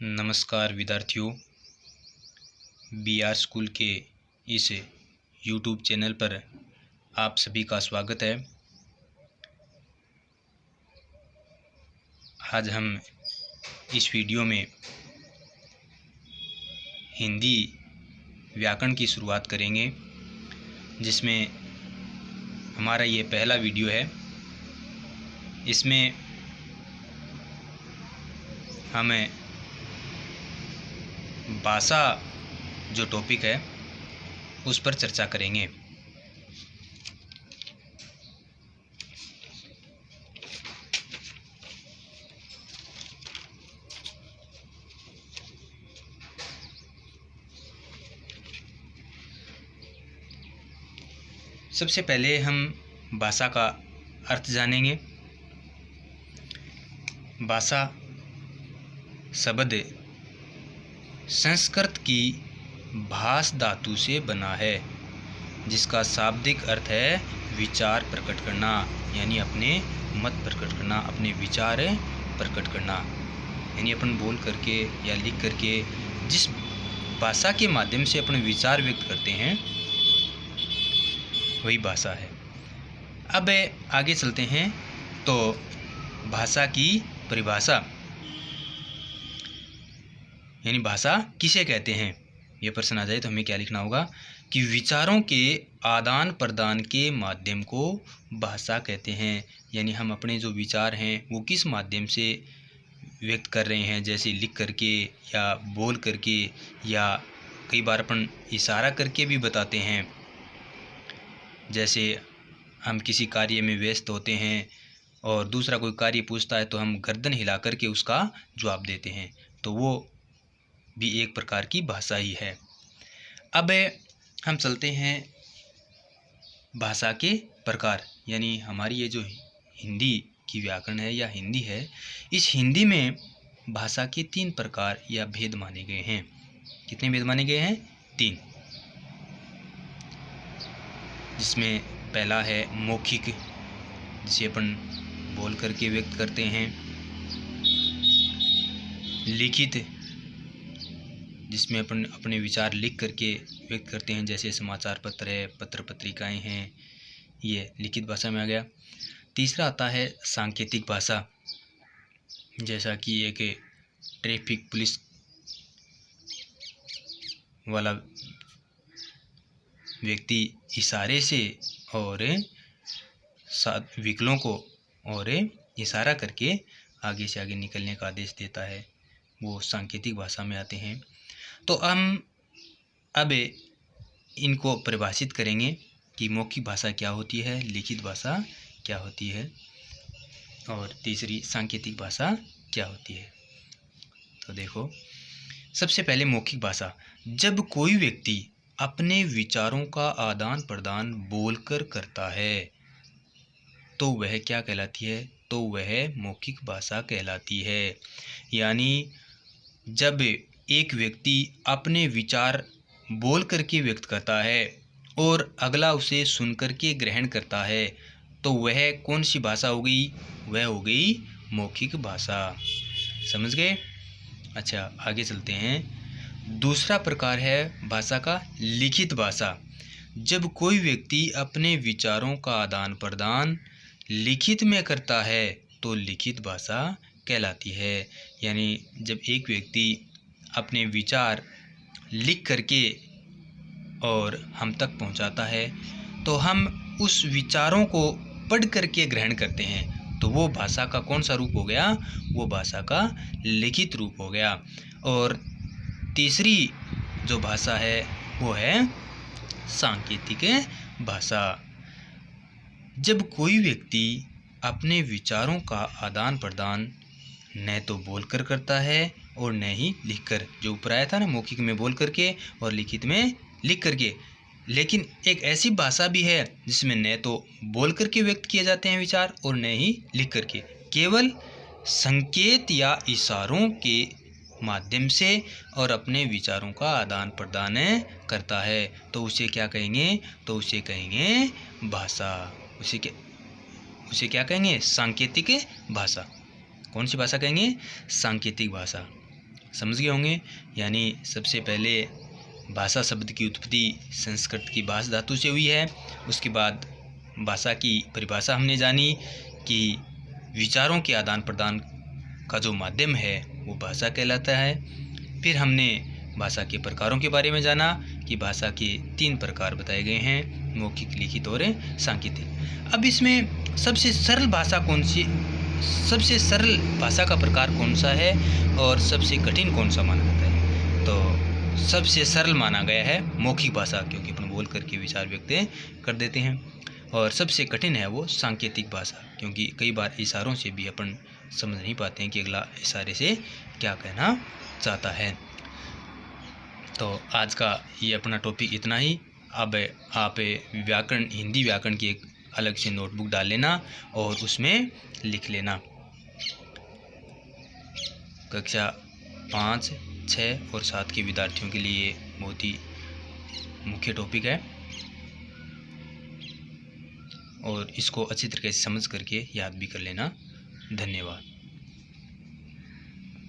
नमस्कार विद्यार्थियों, BR school के इस YouTube चैनल पर आप सभी का स्वागत है। आज हम इस वीडियो में हिंदी व्याकरण की शुरुआत करेंगे, जिसमें हमारा ये पहला वीडियो है। इसमें हमें भाषा जो टॉपिक है उस पर चर्चा करेंगे। सबसे पहले हम भाषा का अर्थ जानेंगे। भाषा शब्द संस्कृत की भाष धातु से बना है, जिसका शाब्दिक अर्थ है विचार प्रकट करना, यानी अपने मत प्रकट करना, अपने विचार प्रकट करना। यानी अपन बोल करके या लिख करके जिस भाषा के माध्यम से अपने विचार व्यक्त करते हैं वही भाषा है। अब आगे चलते हैं तो भाषा की परिभाषा, यानी भाषा किसे कहते हैं, यह प्रश्न आ जाए तो हमें क्या लिखना होगा कि विचारों के आदान प्रदान के माध्यम को भाषा कहते हैं। यानी हम अपने जो विचार हैं वो किस माध्यम से व्यक्त कर रहे हैं, जैसे लिख करके या बोल करके, या कई बार अपन इशारा करके भी बताते हैं। जैसे हम किसी कार्य में व्यस्त होते हैं और दूसरा कोई कार्य पूछता है तो हम गर्दन हिला करके उसका जवाब देते हैं, तो वो भी एक प्रकार की भाषा ही है। अब हम चलते हैं भाषा के प्रकार, यानी हमारी ये जो हिंदी की व्याकरण है या हिंदी है, इस हिंदी में भाषा के 3 प्रकार या भेद माने गए हैं। कितने भेद माने गए हैं? 3, जिसमें पहला है मौखिक, जिसे अपन बोल करके व्यक्त करते हैं। लिखित, जिसमें अपन अपने विचार लिख करके व्यक्त करते हैं, जैसे समाचार पत्र है, पत्र पत्रिकाएं हैं, ये लिखित भाषा में आ गया। तीसरा आता है सांकेतिक भाषा, जैसा कि एक ट्रैफिक पुलिस वाला व्यक्ति इशारे से और व्हीकलों को और इशारा करके आगे से आगे निकलने का आदेश देता है, वो सांकेतिक भाषा में आते हैं। तो हम अब इनको परिभाषित करेंगे कि मौखिक भाषा क्या होती है, लिखित भाषा क्या होती है और तीसरी सांकेतिक भाषा क्या होती है। तो देखो, सबसे पहले मौखिक भाषा। जब कोई व्यक्ति अपने विचारों का आदान प्रदान बोलकर करता है तो वह क्या कहलाती है? तो वह मौखिक भाषा कहलाती है। यानी जब एक व्यक्ति अपने विचार बोल करके व्यक्त करता है और अगला उसे सुन करके ग्रहण करता है तो वह कौन सी भाषा हो गई? वह हो गई मौखिक भाषा। समझ गए? अच्छा, आगे चलते हैं। दूसरा प्रकार है भाषा का लिखित भाषा। जब कोई व्यक्ति अपने विचारों का आदान प्रदान लिखित में करता है तो लिखित भाषा कहलाती है। यानी जब एक व्यक्ति अपने विचार लिख करके और हम तक पहुंचाता है तो हम उस विचारों को पढ़ करके ग्रहण करते हैं, तो वो भाषा का कौन सा रूप हो गया? वो भाषा का लिखित रूप हो गया। और तीसरी जो भाषा है वो है सांकेतिक भाषा। जब कोई व्यक्ति अपने विचारों का आदान प्रदान न तो बोलकर करता है और न ही लिखकर, जो ऊपर आया था ना, मौखिक में बोल करके और लिखित में लिख करके, लेकिन एक ऐसी भाषा भी है जिसमें न तो बोल करके व्यक्त किए जाते हैं विचार और न ही लिख करके, केवल संकेत या इशारों के माध्यम से और अपने विचारों का आदान प्रदान करता है, तो उसे क्या कहेंगे? तो उसे कहेंगे भाषा। उसे क्या कहेंगे? सांकेतिक भाषा। कौन सी भाषा कहेंगे? सांकेतिक भाषा। समझ गए होंगे। यानी सबसे पहले भाषा शब्द की उत्पत्ति संस्कृत की भाष धातु से हुई है। उसके बाद भाषा की परिभाषा हमने जानी कि विचारों के आदान प्रदान का जो माध्यम है वो भाषा कहलाता है। फिर हमने भाषा के प्रकारों के बारे में जाना कि भाषा के 3 प्रकार बताए गए हैं, मौखिक, लिखित और सांकेतिक। अब इसमें सबसे सरल भाषा का प्रकार कौन सा है और सबसे कठिन कौन सा माना जाता है? तो सबसे सरल माना गया है मौखिक भाषा, क्योंकि अपन बोल करके विचार व्यक्त कर देते हैं। और सबसे कठिन है वो सांकेतिक भाषा, क्योंकि कई बार इशारों से भी अपन समझ नहीं पाते हैं कि अगला इशारे से क्या कहना चाहता है। तो आज का ये अपना टॉपिक इतना ही। अब आप व्याकरण, हिंदी व्याकरण की एक अलग से नोटबुक डाल लेना और उसमें लिख लेना। कक्षा 5, 6 और 7 के विद्यार्थियों के लिए बहुत ही मुख्य टॉपिक है और इसको अच्छी तरीके से समझ करके याद भी कर लेना। धन्यवाद।